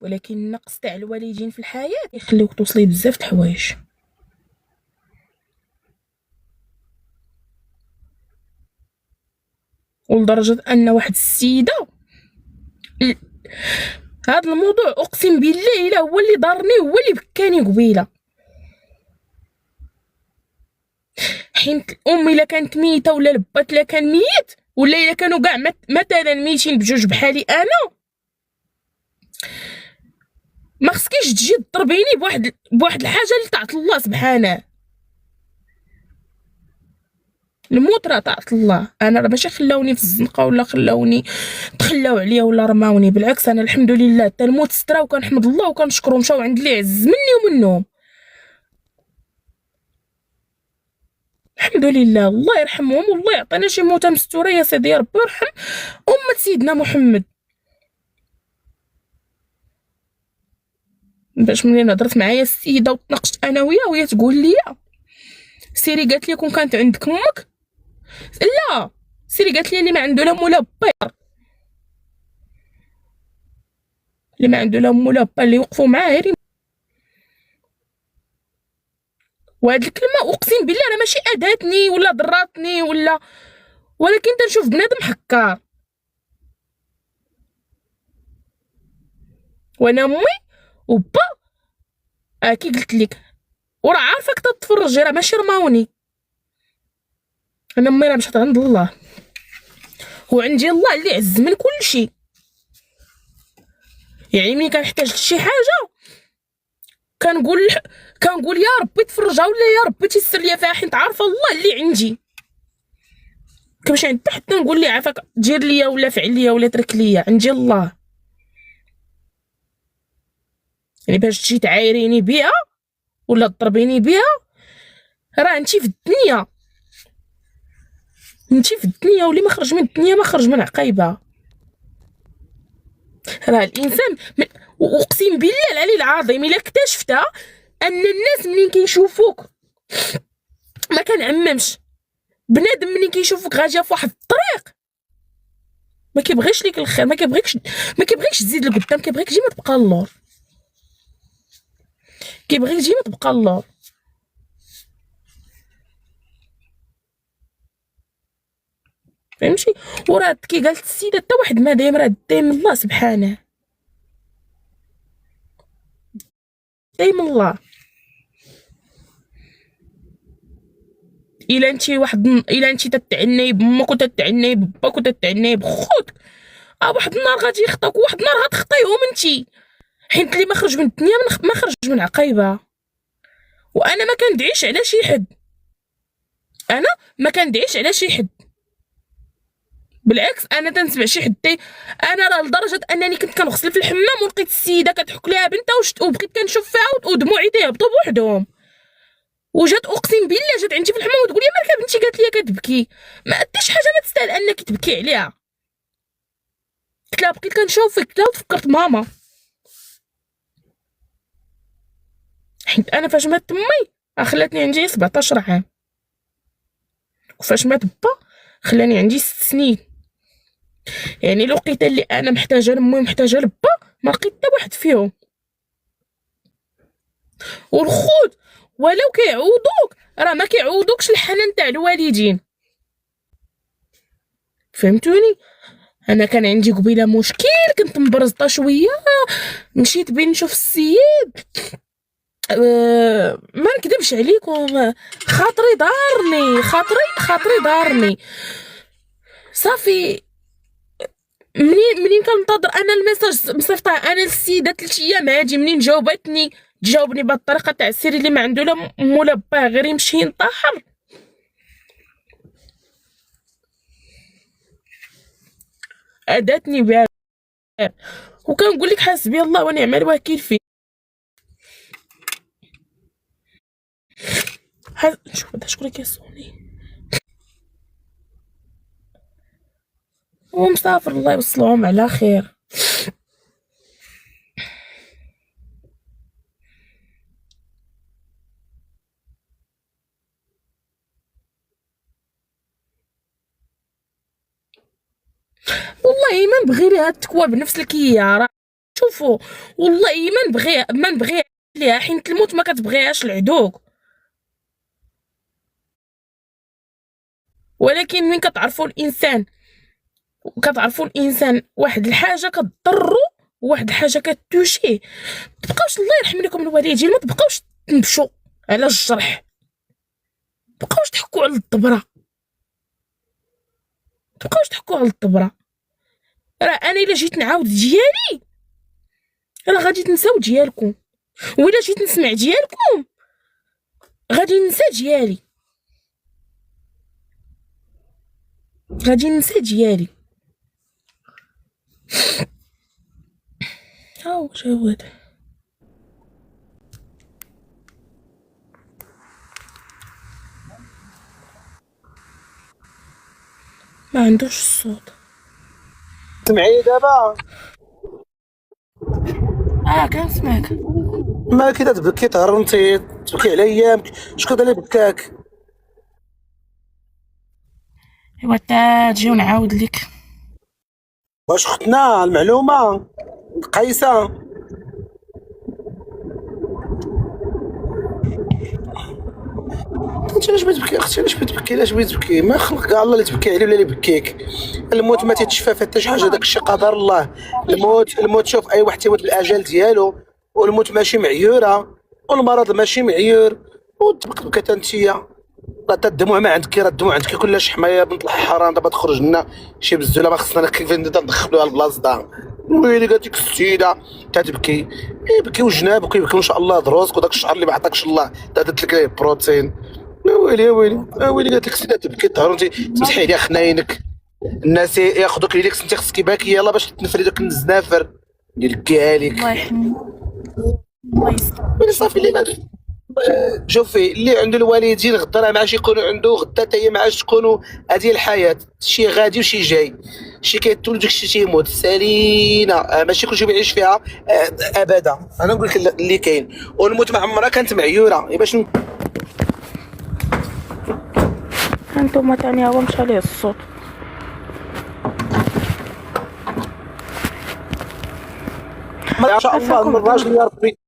ولكن النقص تاع الوالدين في الحياه يخليوك توصلي بزاف د الحوايج. ولدرجه ان واحد السيده، هذا الموضوع اقسم بالله الا هو اللي ضرني، هو اللي بكاني قبيله. حيت الام الا كانت ميته ولا البات الا كان ميت، ولا الا كانوا كاع مثلا ميتين بجوج بحالي انا، ما خصكيش تجي تضربيني بواحد الحاجه اللي تعطي الله سبحانه. الموت راه طاعت الله. انا راه ماشي خلاوني في الزنقه ولا خلاوني تخلاو عليا ولا رماوني، بالعكس انا الحمد لله حتى الموت سترا، وكنحمد الله وكنشكرو، مشاو عند اللي عز مني ومنهم. الحمد لله، الله يرحمهم والله يعطينا شي موته مستوره يا سيدي، يا ربي يرحم امه سيدنا محمد. باش منين هضرت معايا السيده وتناقشت انا وياها، وهي تقول لي سيري، قالت لي كون كانت عندك امك، لا سيري قالت لي اللي ما عنده لا مو لا با، اللي ما عنده لا مو لا با اللي يوقفوا معاه غير. وهاد الكلمه اقسم بالله راه ماشي اداتني ولا ضراتني ولا، ولكن تنشوف بنادم حكار. وانا امي وبا كي قلت لك، وراه عارفك تتفرجي، راه ماشي رماوني. انا امي راه مشات عند الله، وعندي الله اللي عز من كل شيء. يعني ملي كنحتاج لشي حاجه كنقول يا ربي تفرجها، ولا يا ربي تيسر ليا فيها، حيت عارفه الله اللي عندي. كنمشي عند حتى نقول ليه عافاك دير ليا ولا فعل ليا ولا ترك ليا، عندي الله. يعني باش تجي تعايريني بها ولا تضربيني بها، راه انتي في الدنيا، انتي في الدنيا، واللي ما خرج من الدنيا ما خرج من عقيبه. راه الانسان واقسم بالله العلي العظيم الا اكتشفتها ان الناس منين كيشوفوك، ما كنعممش، بنادم منين كيشوفك غاجيه في واحد الطريق ما كيبغيش ليك الخير، ما كيبغيكش تزيد لقدام، كيبغيك ديما تبقى اللور، كيبغيك ديما تبقى اللور. فهمتي؟ وراه كي قالت السيده حتى واحد ما دايم، راه دايم الله سبحانه، دايم الله. الا انت تتعناي بامك وتتعناي بباك وتتعناي بخوتك، واحد النهار غادي يخطاك، وواحد النهار غتخطيهم انت، حيت اللي ما خرج من الدنيا ما خرج من عقيبه. وانا ما كندعيش على شي حد، انا ما كندعيش على شي حد، بالعكس انا تنسمع شي حد انا راه لدرجه انني كنت كنغسل في الحمام ولقيت السيده كتحك لها بنتها وبقيت كنشوف فيها ودموعي تيهبطوا بوحدهم، وجات اقسم بالله جات عندي في الحمام وتقول لي مالك بنتي، قالت لي كتبكي، ما ديش حاجه ما تستاهل انك تبكي عليها. قلت لها بقيت كنشوفك، قلت لها وتفكرت ماما، حيت انا فاش مات امي خلاتني عندي 17 عام، وفاش مات با خلاني عندي 6 سنين. يعني لقيت اللي انا محتاجه لامي ومحتاجه لبا ما لقيت حتى واحد فيهم. والخوت ولو كيعوضوك راه ما كيعوضوكش الحنان تاع الوالدين. فهمتوني؟ انا كان عندي قبيله مشكل، كنت مبرزطه شويه، مشيت بين نشوف السيد، ما نكذبش عليكم، خاطري دارني صافي. منين كننتظر انا الميساج مصيفطاه انا للسيده 3 ايام هادي، منين جاوبني بهاد الطريقه تاع السيري اللي ما عنده لا مولا باه غير يمشي ينتحر. اداتني بها، وكنقول لك حسبي الله ونعم الوكيل فيه. شوف هذا شكون كيسولني، هو مسافر الله يوصلهم على خير. والله ما نبغي لها تكوى بنفس الكياره، شوفوا والله ما نبغي ليها، حيت الموت ما كتبغيهاش لعدوك، ولكن من كتعرفوا الانسان واحد الحاجه كتضرو وواحد الحاجه كتوشيه، تبقاوش الله يرحم لكم الوالدين، ما تبقاوش تنبشوا على الجرح، تبقاوش تحكوا على الضبره، راه انا الا جيت نعاود ديالي راه غادي تنساو ديالكم، وإلا جيت نسمع ديالكم غادي ننسى ديالي. هاو جواد ما عندوش الصوت. سمعي دابا كنسمعك. مالك كده تبكي تهرنتي تبكي على ايامك، شكون اللي بكاك؟ ايوا تا تجيو نعاود لك. واش اختنا المعلومه قيسه؟ انت علاش بتبكي اختي؟ علاش بتبكي؟ ما خلق كاع الله اللي تبكي عليه ولا اللي بكيك. الموت ما تيتشفى فيه حتى شي حاجه، داك الشيء قدر الله. الموت شوف اي واحد تيموت بالاجال ديالو، والموت ماشي معيوره، والمرض ماشي معيور، وتبقى حتى انتيا راه تا الدموع ما عندك، راه الدموع عندك كلش حمايه بنت الحرام. دابا تخرج لنا شي بزوله ما خصنا كيف ندخلوها لبلاصه دا. ويلي قالت لك السيده تتبكي، يبكيو جنابك ويبكيو ان شاء الله دروسك وداك الشعر اللي ما عطاكش الله درت لك ليه بروتين. ويلي قالت لك السيده تبكي تهرنتي تمسحي عليها خناينك، الناس ياخذوك ليك انت خصك باكي يلاه باش تنفري دوك الزنافر ديال كالك. الله يحمي الله يستر. صافي اللي شوفي اللي عنده الوالدين غدا راه ما عادش يكونوا عنده، غدا حتى هي ما عادش تكونوا. هذه الحياه، شي غادي وشي جاي، شي كيتولد وشي تيموت، سالينا ماشي كلشي بيعيش فيها ابدا. انا نقول لك اللي كاين، والموت ما عمرها كانت معيوره باش هانتوما تاني هو مشى ليه الصوت. ان شاء الله من الراجل يا ربي